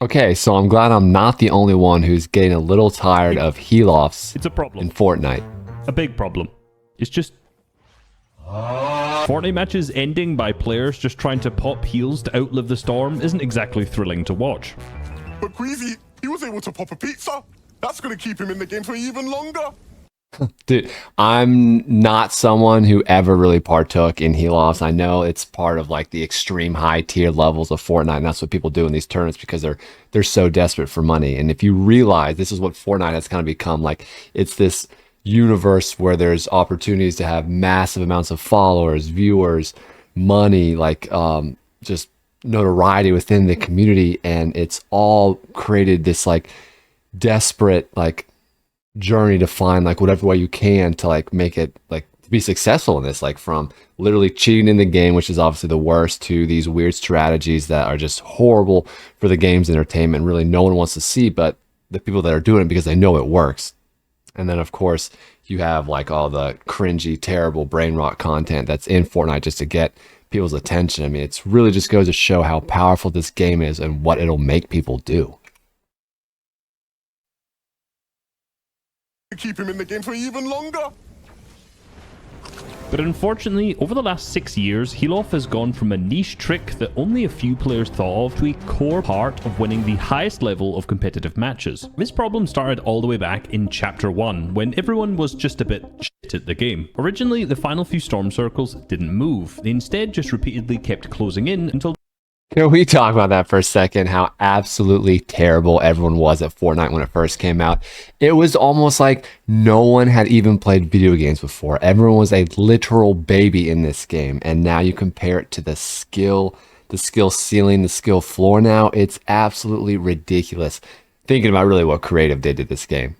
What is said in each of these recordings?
Okay, so I'm glad I'm not the only one who's getting a little tired of heal-offs It's a problem. in Fortnite. A big problem. It's just Fortnite matches ending by players just trying to pop heals to outlive the storm isn't exactly thrilling to watch. But Queasy, he was able to pop a pizza. That's going to keep him in the game for even longer. Dude, I'm not someone who ever really partook in heal-offs. I know it's part of like the extreme high tier levels of Fortnite, and that's what people do in these tournaments because they're so desperate for money. And if you realize this is what Fortnite has kind of become, like it's this universe where there's opportunities to have massive amounts of followers, viewers, money, like just notoriety within the community, and it's all created this like desperate like journey to find like whatever way you can to like make it like be successful in this, like from literally cheating in the game, which is obviously the worst, to these weird strategies that are just horrible for the game's entertainment. Really no one wants to see but the people that are doing it because they know it works. And then of course you have like all the cringy, terrible brain rot content that's in Fortnite just to get people's attention. I mean, it's really just goes to show how powerful this game is and what it'll make people do. Keep him in the game for even longer. But unfortunately, over the last 6 years, heal-off has gone from a niche trick that only a few players thought of to a core part of winning the highest level of competitive matches. This problem started all the way back in Chapter 1, when everyone was just a bit shit at the game. Originally, the final few storm circles didn't move. They instead just repeatedly kept closing in until Can we talk about that for a second? How absolutely terrible everyone was at Fortnite when it first came out. It was almost like no one had even played video games before. Everyone was a literal baby in this game. And now you compare it to the skill ceiling, the skill floor now. It's absolutely ridiculous. Thinking about really what creative did to this game.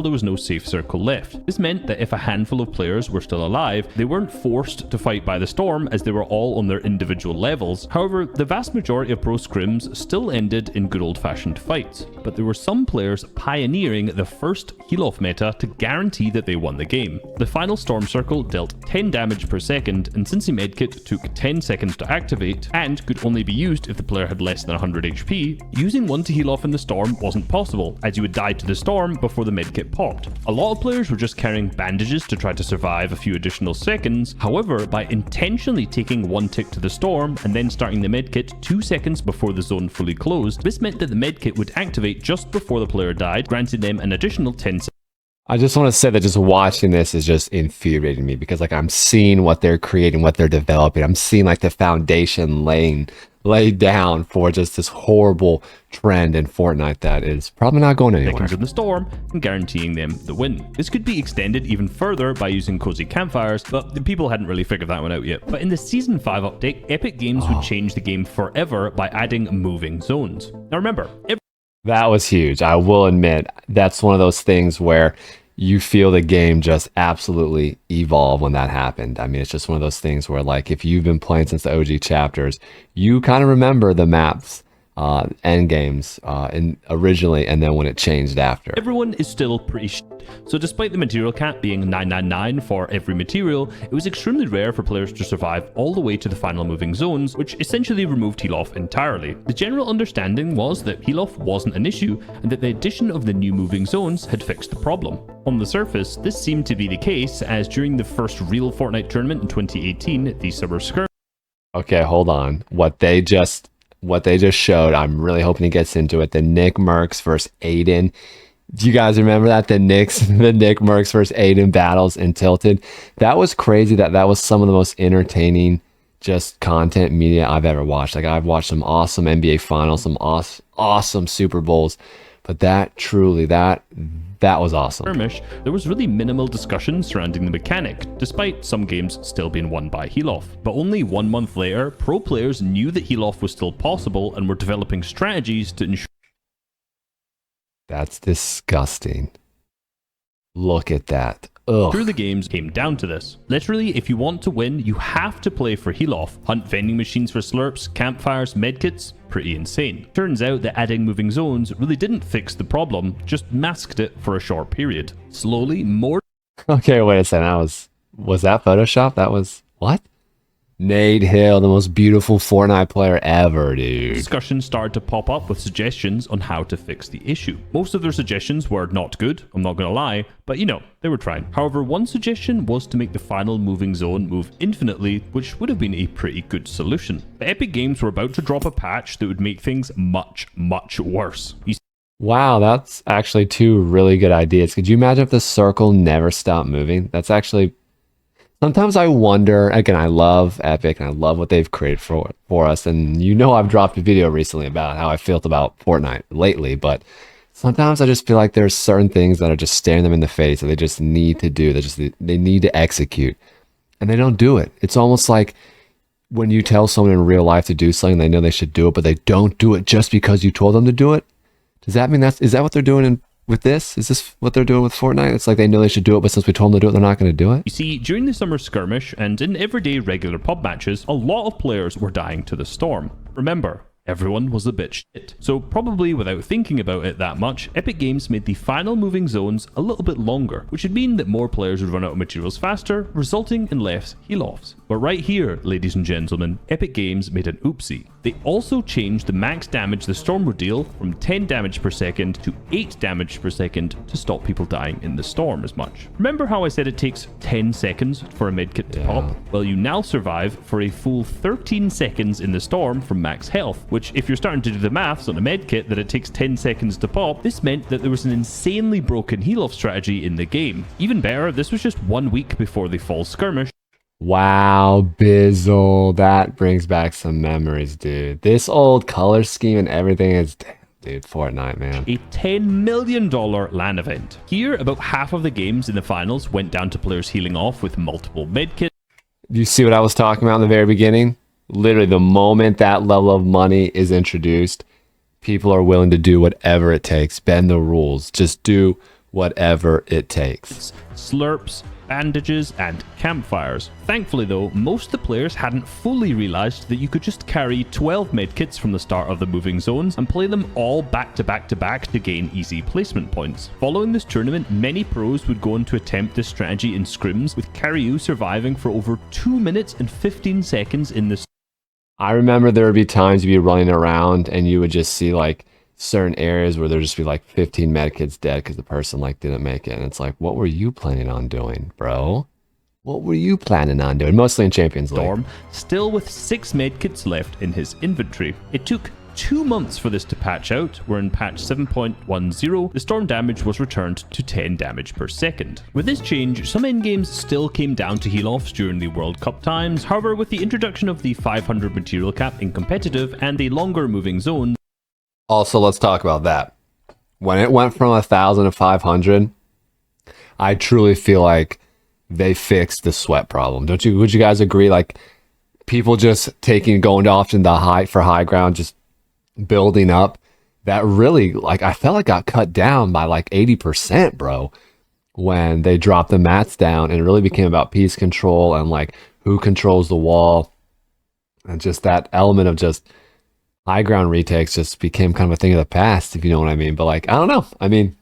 there was no safe circle left. This meant that if a handful of players were still alive, they weren't forced to fight by the storm as they were all on their individual levels. However, the vast majority of pro scrims still ended in good old-fashioned fights, but there were some players pioneering the first heal-off meta to guarantee that they won the game. The final storm circle dealt 10 damage per second, and since the medkit took 10 seconds to activate and could only be used if the player had less than 100 HP, using one to heal off in the storm wasn't possible, as you would die to the storm before the medkit popped. A lot of players were just carrying bandages to try to survive a few additional seconds. However, by intentionally taking one tick to the storm and then starting the medkit 2 seconds before the zone fully closed, this meant that the medkit would activate just before the player died, granting them an additional 10 seconds. I just want to say that just watching this is just infuriating me because like I'm seeing what they're creating, what they're developing. I'm seeing like the foundation laid down for just this horrible trend in Fortnite that is probably not going anywhere. Seconds in the storm and guaranteeing them the win. This could be extended even further by using cozy campfires, but the people hadn't really figured that one out yet. But in the Season 5 update, Epic Games would change the game forever by adding moving zones. Now remember, that was huge. I will admit, that's one of those things where you feel the game just absolutely evolve when that happened. I mean, it's just one of those things where, like, if you've been playing since the OG chapters, you kind of remember the maps, end games, originally, and then when it changed after. everyone is still pretty shit. So despite the material cap being 999 for every material, it was extremely rare for players to survive all the way to the final moving zones, which essentially removed heal-off entirely. The general understanding was that heal-off wasn't an issue, and that the addition of the new moving zones had fixed the problem. On the surface, this seemed to be the case, as during the first real Fortnite tournament in 2018, the Summer Skirmish. Okay, hold on. What they just showed, I'm really hoping he gets into it. The Nick Mercs versus Aiden. Do you guys remember that? The Nick Mercs versus Aiden battles in Tilted. That was crazy. That was some of the most entertaining just content media I've ever watched. Like, I've watched some awesome NBA finals, some awesome Super Bowls, but that truly, that was awesome. Skirmish, there was really minimal discussion surrounding the mechanic, despite some games still being won by heal-off. But only 1 month later, pro players knew that heal-off was still possible and were developing strategies to ensure. That's disgusting. Look at that. Ugh. Through the games came down to this. Literally, if you want to win, you have to play for heal-off. Hunt vending machines for slurps, campfires, medkits. Pretty insane. Turns out that adding moving zones really didn't fix the problem, just masked it for a short period. Slowly, more. Okay, wait a second. Was that Photoshop? That was what? Nate Hill, the most beautiful Fortnite player ever, dude. Discussions started to pop up with suggestions on how to fix the issue. Most of their suggestions were not good, I'm not gonna lie, but you know, they were trying. However, one suggestion was to make the final moving zone move infinitely, which would have been a pretty good solution. But Epic Games were about to drop a patch that would make things much, much worse. Wow, that's actually two really good ideas. Could you imagine if the circle never stopped moving? That's actually... Sometimes I wonder, again, I love Epic and I love what they've created for us. And you know I've dropped a video recently about how I felt about Fortnite lately, but sometimes I just feel like there's certain things that are just staring them in the face that they just need to do. They need to execute. And they don't do it. It's almost like when you tell someone in real life to do something, they know they should do it, but they don't do it just because you told them to do it. Does that mean is that what they're doing with this? Is this what they're doing with Fortnite? It's like they know they should do it, but since we told them to do it, they're not going to do it? You see, during the summer skirmish and in everyday regular pub matches, a lot of players were dying to the storm. Remember, everyone was a bit shit. So probably without thinking about it that much, Epic Games made the final moving zones a little bit longer, which would mean that more players would run out of materials faster, resulting in less heal-offs. But right here, ladies and gentlemen, Epic Games made an oopsie. They also changed the max damage the storm would deal from 10 damage per second to 8 damage per second to stop people dying in the storm as much. Remember how I said it takes 10 seconds for a medkit to pop? Well, you now survive for a full 13 seconds in the storm from max health, which if you're starting to do the maths on a medkit that it takes 10 seconds to pop, this meant that there was an insanely broken heal-off strategy in the game. Even better, this was just 1 week before the fall skirmish. Wow, Bizzle. That brings back some memories, dude. This old color scheme and everything is... Dude, Fortnite, man. A $10 million LAN event. Here, about half of the games in the finals went down to players healing off with multiple medkits. You see what I was talking about in the very beginning? Literally, the moment that level of money is introduced, people are willing to do whatever it takes. Bend the rules. Just do whatever it takes. Slurps, bandages, and campfires. Thankfully though, most of the players hadn't fully realized that you could just carry 12 medkits from the start of the moving zones and play them all back to back to back to gain easy placement points. Following this tournament, many pros would go on to attempt this strategy in scrims, with Karyu surviving for over 2 minutes and 15 seconds in the... I remember there would be times you'd be running around and you would just see like certain areas where there'd just be like 15 medkits dead because the person like didn't make it. And it's like, what were you planning on doing, bro? What were you planning on doing? Mostly in Champions League. Storm, still with 6 medkits left in his inventory. It took 2 months for this to patch out, where in patch 7.10, the storm damage was returned to 10 damage per second. With this change, some endgames still came down to heal-offs during the World Cup times. However, with the introduction of the 500 material cap in competitive and a longer moving zone, also, let's talk about that. When it went from 1,000 to 500, I truly feel like they fixed the sweat problem. Don't you? Would you guys agree? Like people just going off in the high ground, just building up. That really, like, I felt like got cut down by like 80%, bro. When they dropped the mats down and it really became about piece control and like who controls the wall, and just that element of just high ground retakes just became kind of a thing of the past, if you know what I mean. But like, I don't know. I mean,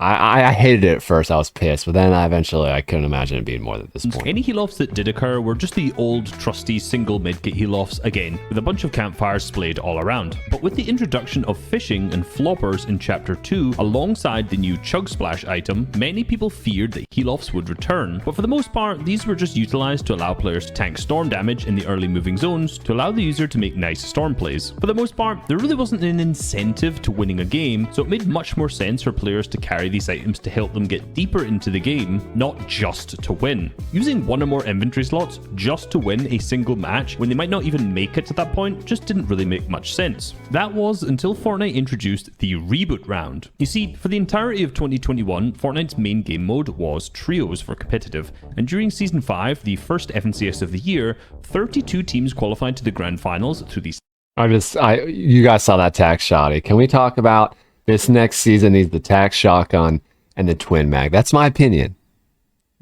I hated it at first. I was pissed, but then I couldn't imagine it being more than this point. Any heal-offs that did occur were just the old trusty single medkit heal-offs again, with a bunch of campfires splayed all around. But with the introduction of fishing and floppers in Chapter 2, alongside the new Chug Splash item, many people feared that heal-offs would return. But for the most part, these were just utilized to allow players to tank storm damage in the early moving zones to allow the user to make nice storm plays. For the most part, there really wasn't an incentive to winning a game, so it made much more sense for players to carry these items to help them get deeper into the game, not just to win. Using one or more inventory slots just to win a single match when they might not even make it to that point just didn't really make much sense. That was until Fortnite introduced the reboot round. You see, for the entirety of 2021, Fortnite's main game mode was trios for competitive, and during Season 5, the first FNCS of the year, 32 teams qualified to the grand finals through the... You guys saw that tax shotty. Can we talk about this next season needs the tax shotgun and the twin mag? That's my opinion.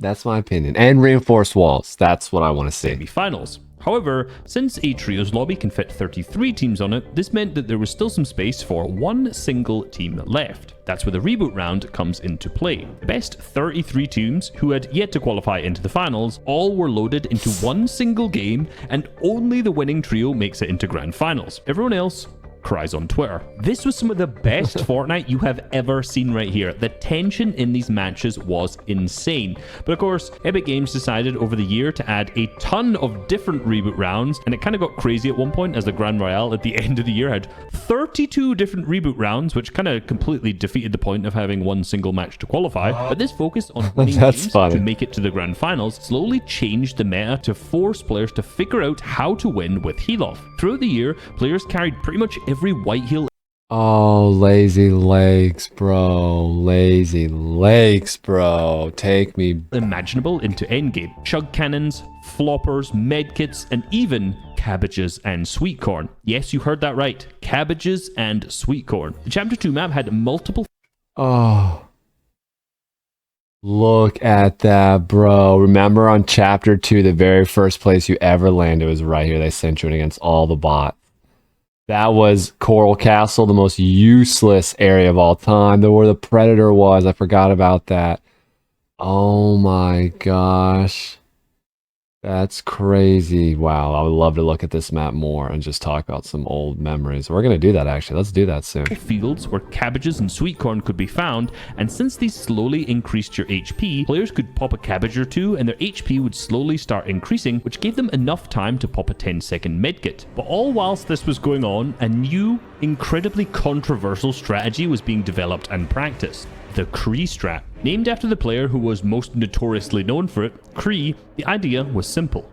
That's my opinion. And reinforced walls. That's what I want to see. Semi-finals. However, since a trios lobby can fit 33 teams on it, this meant that there was still some space for one single team left. That's where the reboot round comes into play. The best 33 teams who had yet to qualify into the finals all were loaded into one single game, and only the winning trio makes it into grand finals. Everyone else cries on Twitter. This was some of the best Fortnite you have ever seen right here. The tension in these matches was insane. But of course, Epic Games decided over the year to add a ton of different reboot rounds, and it kind of got crazy at one point as the Grand Royale at the end of the year had 32 different reboot rounds, which kind of completely defeated the point of having one single match to qualify. But this focus on winning games to make it to the grand finals slowly changed the meta to force players to figure out how to win with heal off. Throughout the year, players carried pretty much every white heal. Oh, lazy legs, bro. Lazy legs, bro. Take me Imaginable into endgame. Chug cannons, floppers, medkits, and even cabbages and sweet corn. Yes, you heard that right. Cabbages and sweet corn. The Chapter 2 map had multiple... Oh. Look at that, bro. Remember on Chapter 2, the very first place you ever landed was right here. They sent you in against all the bots. That was Coral Castle, the most useless area of all time. Where the Predator was. I forgot about that. Oh my gosh. That's crazy. Wow, I would love to look at this map more and just talk about some old memories. We're going to do that, actually. Let's do that soon. Fields where cabbages and sweet corn could be found, and since these slowly increased your HP, players could pop a cabbage or two and their HP would slowly start increasing, which gave them enough time to pop a 10-second medkit. But all whilst this was going on, a new, incredibly controversial strategy was being developed and practiced. The Cree strat. Named after the player who was most notoriously known for it, Cree, the idea was simple.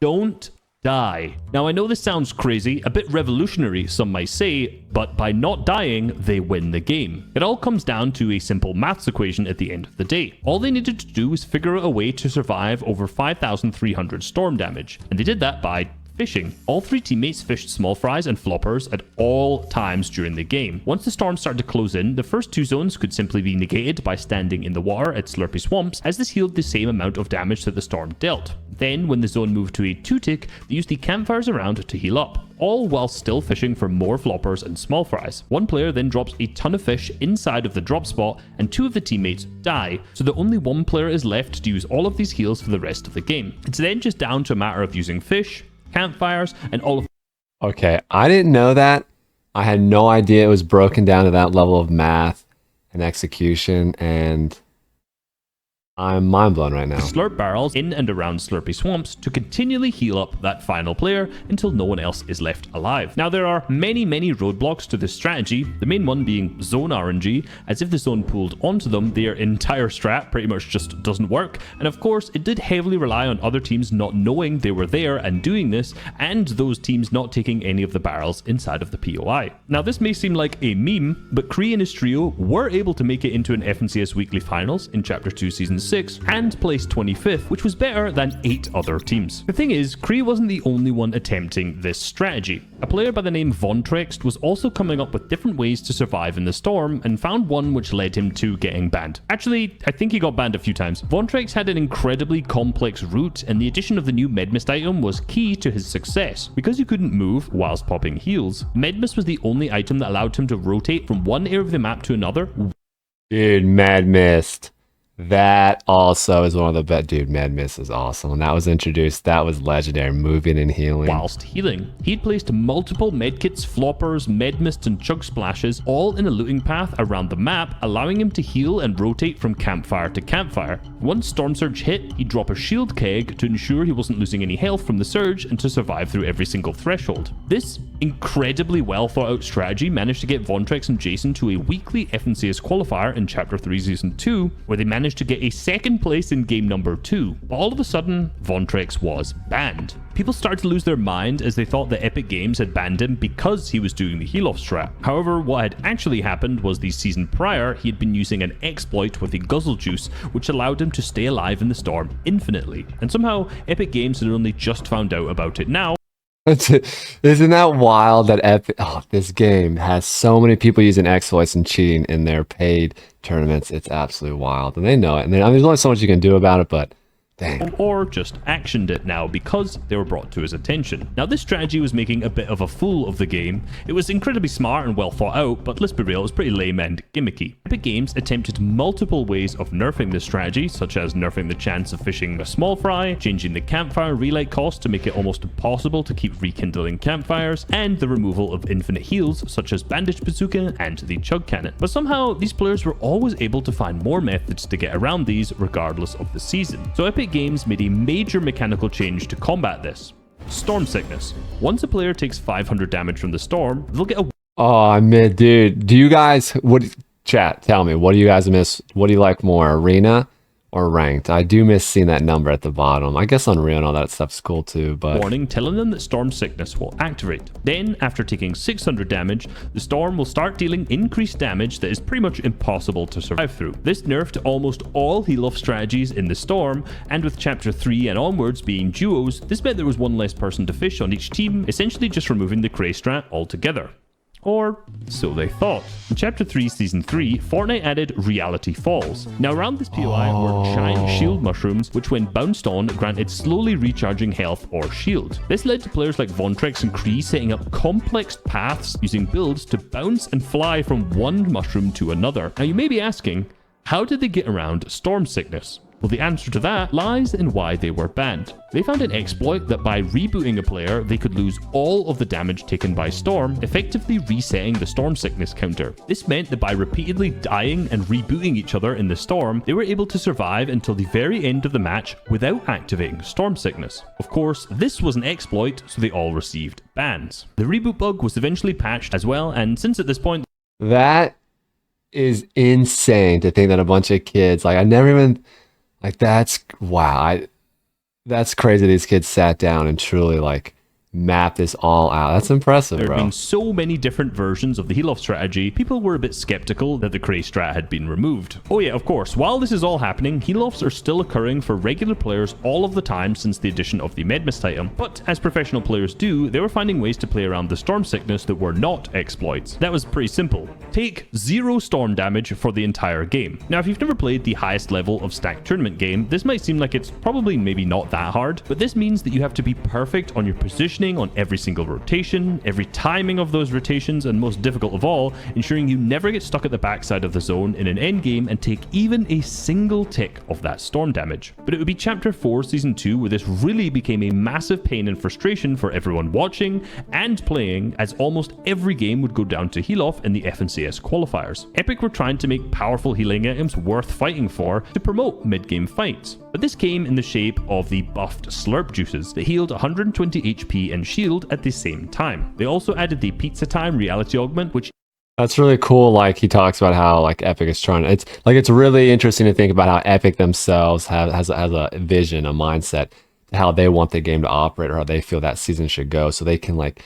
Don't die. Now I know this sounds crazy, a bit revolutionary some might say, but by not dying, they win the game. It all comes down to a simple maths equation at the end of the day. All they needed to do was figure out a way to survive over 5,300 storm damage, and they did that by fishing. All three teammates fished small fries and floppers at all times during the game. Once the storm started to close in, the first two zones could simply be negated by standing in the water at Slurpy Swamps, as this healed the same amount of damage that the storm dealt. Then, when the zone moved to a 2-tick, they used the campfires around to heal up, all while still fishing for more floppers and small fries. One player then drops a ton of fish inside of the drop spot, and two of the teammates die, so that only one player is left to use all of these heals for the rest of the game. It's then just down to a matter of using fish, campfires, and all of... Okay, I didn't know that. I had no idea it was broken down to that level of math and execution, and I'm mind blown right now. Slurp barrels in and around Slurpy Swamps to continually heal up that final player until no one else is left alive. Now there are many roadblocks to this strategy, the main one being zone RNG, as if the zone pooled onto them, their entire strat pretty much just doesn't work, and of course it did heavily rely on other teams not knowing they were there and doing this, and those teams not taking any of the barrels inside of the POI. Now this may seem like a meme, but Cree and his trio were able to make it into an FNCS Weekly Finals in Chapter 2 Season 6 and placed 25th, which was better than 8 other teams. The thing is, Cree wasn't the only one attempting this strategy. A player by the name Vontrext was also coming up with different ways to survive in the storm and found one which led him to getting banned. Actually, I think he got banned a few times. Vontrext had an incredibly complex route, and the addition of the new Medmist item was key to his success. Because he couldn't move whilst popping heals, Medmist was the only item that allowed him to rotate from one area of the map to another. Dude, Mad Mist. That also is one of the best. Dude, Mad Mist is awesome. When that was introduced, that was legendary. Moving and healing. Whilst healing, he'd placed multiple medkits, floppers, medmists, and chug splashes all in a looting path around the map, allowing him to heal and rotate from campfire to campfire. Once Storm Surge hit, he'd drop a shield keg to ensure he wasn't losing any health from the surge and to survive through every single threshold. This incredibly well thought out strategy managed to get Vontrex and Jason to a weekly FNCS qualifier in Chapter 3 Season 2, where they managed to get a second place in game number 2. But all of a sudden, Vontrex was banned. People started to lose their mind as they thought that Epic Games had banned him because he was doing the heal-off strat. However, what had actually happened was the season prior, he had been using an exploit with a guzzle juice, which allowed him to stay alive in the storm infinitely. And somehow, Epic Games had only just found out about it now. Isn't that wild that this game has so many people using exploits and cheating in their paid tournaments? It's absolutely wild, and they know it. And there's only so much you can do about it, but Dang. or just actioned it now because they were brought to his attention. Now, this strategy was making a bit of a fool of the game. It was incredibly smart and well thought out, but let's be real, it was pretty lame and gimmicky. Epic Games attempted multiple ways of nerfing this strategy, such as nerfing the chance of fishing a small fry, changing the campfire relight cost to make it almost impossible to keep rekindling campfires, and the removal of infinite heals, such as Bandage Bazooka and the Chug Cannon. But somehow, these players were always able to find more methods to get around these regardless of the season. So Epic Games made a major mechanical change to combat this. Storm Sickness. Once a player takes 500 damage from the storm, they'll get a... Oh, I mean, dude, do you guys, chat, tell me, what do you guys miss? What do you like more, arena or ranked? I do miss seeing that number at the bottom. I guess Unreal and all that stuff's cool too, but... warning telling them that Storm Sickness will activate. Then, after taking 600 damage, the storm will start dealing increased damage that is pretty much impossible to survive through. This nerfed almost all heal-off strategies in the storm, and with Chapter 3 and onwards being duos, this meant there was one less person to fish on each team, essentially just removing the Cray strat altogether. Or so they thought. In Chapter 3, Season 3, Fortnite added Reality Falls. Now around this POI were giant shield mushrooms, which when bounced on, granted slowly recharging health or shield. This led to players like Vontrex and Kree setting up complex paths using builds to bounce and fly from one mushroom to another. Now you may be asking, how did they get around Storm Sickness? Well, the answer to that lies in why they were banned. They found an exploit that by rebooting a player, they could lose all of the damage taken by Storm, effectively resetting the Storm Sickness counter. This meant that by repeatedly dying and rebooting each other in the Storm, they were able to survive until the very end of the match without activating Storm Sickness. Of course, this was an exploit, so they all received bans. The reboot bug was eventually patched as well, and since at this point... That is insane to think that a bunch of kids, like I never even... Like that's wow, that's crazy. These kids sat down and truly like mapped this all out. That's impressive, there bro. have been so many different versions of the heal-off strategy, people were a bit skeptical that the Cray strat had been removed. Oh yeah, of course, while this is all happening, heal-offs are still occurring for regular players all of the time since the addition of the Medmist item, but as professional players do, they were finding ways to play around the Storm Sickness that were not exploits. That was pretty simple. Take 0 storm damage for the entire game. Now, if you've never played the highest level of stacked tournament game, this might seem like it's probably maybe not that hard, but this means that you have to be perfect on your positioning on every single rotation, every timing of those rotations, and most difficult of all, ensuring you never get stuck at the backside of the zone in an endgame and take even a single tick of that storm damage. But it would be Chapter 4 Season 2 where this really became a massive pain and frustration for everyone watching and playing, as almost every game would go down to heal off in the FNCS qualifiers. Epic were trying to make powerful healing items worth fighting for to promote mid-game fights, but this came in the shape of the buffed slurp juices that healed 120 HP and shield at the same time. They also added the pizza time reality augment, which That's really cool. Like he talks about how like Epic is trying. It's like it's really interesting to think about how Epic themselves has a vision, a mindset, how they want the game to operate or how they feel that season should go, so they can like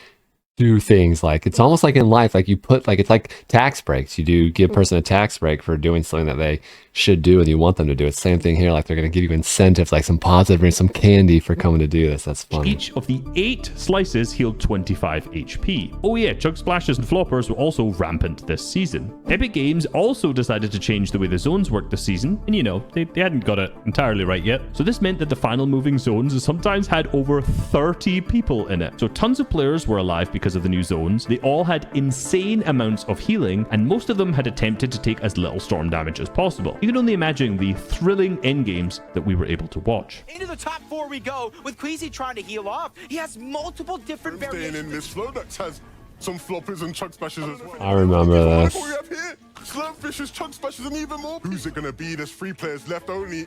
do things like it's almost like in life, like you put like it's like tax breaks. You do give a person a tax break for doing something that they should do and you want them to do. It's the same thing here. Like they're going to give you incentives, like some positive and some candy for coming to do this. That's fun. Each of the 8 slices healed 25 HP. Oh yeah, chug splashes and floppers were also rampant this season. Epic Games also decided to change the way the zones worked this season, and you know, they hadn't got it entirely right yet. So this meant that the final moving zones sometimes had over 30 people in it. So tons of players were alive because of the new zones. They all had insane amounts of healing, and most of them had attempted to take as little storm damage as possible. You can only imagine the thrilling endgames that we were able to watch. Into the top 4 we go, with Queasy trying to heal off. He has multiple different Staying variations. in this flow that has some floppers and chug splashes as well. I remember Look this. what we have here. Slurpfishes, chug splashes, and even more. Who's it gonna be? There's 3 players left only.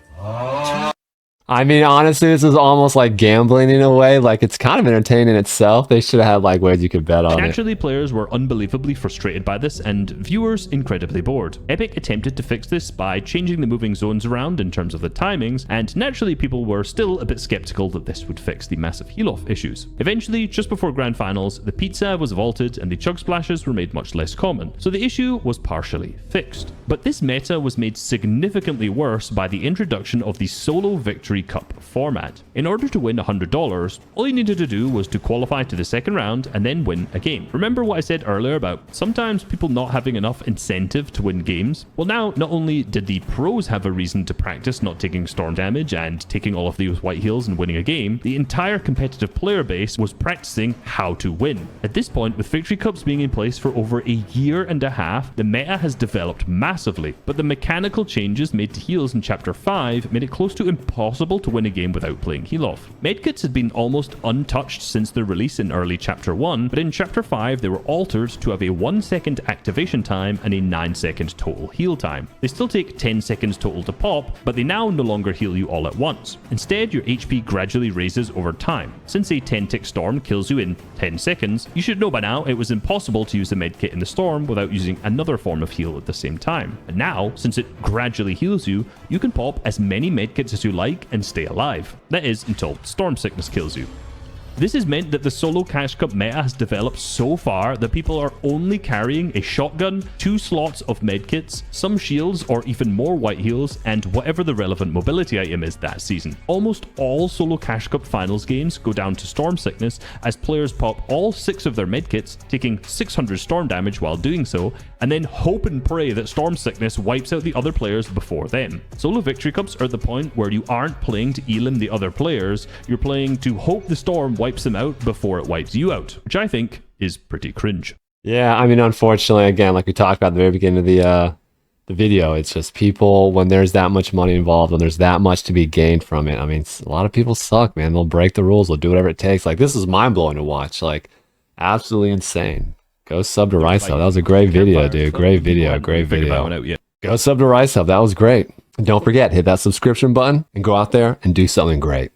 I mean, honestly, this is almost like gambling in a way. Like, it's kind of entertaining in itself. They should have had, like, ways you could bet on it. Naturally, players were unbelievably frustrated by this, and viewers incredibly bored. Epic attempted to fix this by changing the moving zones around in terms of the timings, and naturally, people were still a bit skeptical that this would fix the massive heal-off issues. Eventually, just before Grand Finals, the pizza was vaulted, and the chug splashes were made much less common, so the issue was partially fixed. But this meta was made significantly worse by the introduction of the solo victory Victory Cup format. In order to win $100, all you needed to do was to qualify to the second round and then win a game. Remember what I said earlier about sometimes people not having enough incentive to win games? Well, now not only did the pros have a reason to practice not taking storm damage and taking all of those white heals and winning a game, the entire competitive player base was practicing how to win. At this point, with Victory Cups being in place for over a year and a half, the meta has developed massively, but the mechanical changes made to heals in Chapter 5 made it close to impossible to win a game without playing heal off. Medkits had been almost untouched since their release in early Chapter 1, but in Chapter 5 they were altered to have a 1-second activation time and a 9-second total heal time. They still take 10 seconds total to pop, but they now no longer heal you all at once. Instead, your HP gradually raises over time. Since a 10-tick storm kills you in 10 seconds, you should know by now it was impossible to use the medkit in the storm without using another form of heal at the same time. And now, since it gradually heals you, you can pop as many medkits as you like and stay alive. That is, until storm sickness kills you. This has meant that the solo cash cup meta has developed so far that people are only carrying a shotgun, 2 slots of medkits, some shields or even more white heals, and whatever the relevant mobility item is that season. Almost all solo cash cup finals games go down to storm sickness as players pop all 6 of their medkits, taking 600 storm damage while doing so, and then hope and pray that storm sickness wipes out the other players before them. Solo victory cups are at the point where you aren't playing to elim the other players, you're playing to hope the storm wipes them out before it wipes you out, which I think is pretty cringe. Yeah, I mean, unfortunately, again, like we talked about at the very beginning of the video, it's just people, when there's that much money involved, when there's that much to be gained from it, I mean, a lot of people suck, man. They'll break the rules, they'll do whatever it takes. Like, this is mind-blowing to watch, like, absolutely insane. Go sub to Reisshub. That was a great video, dude. Great video, great video. Go sub to Reisshub. That was great. And don't forget, hit that subscription button and go out there and do something great.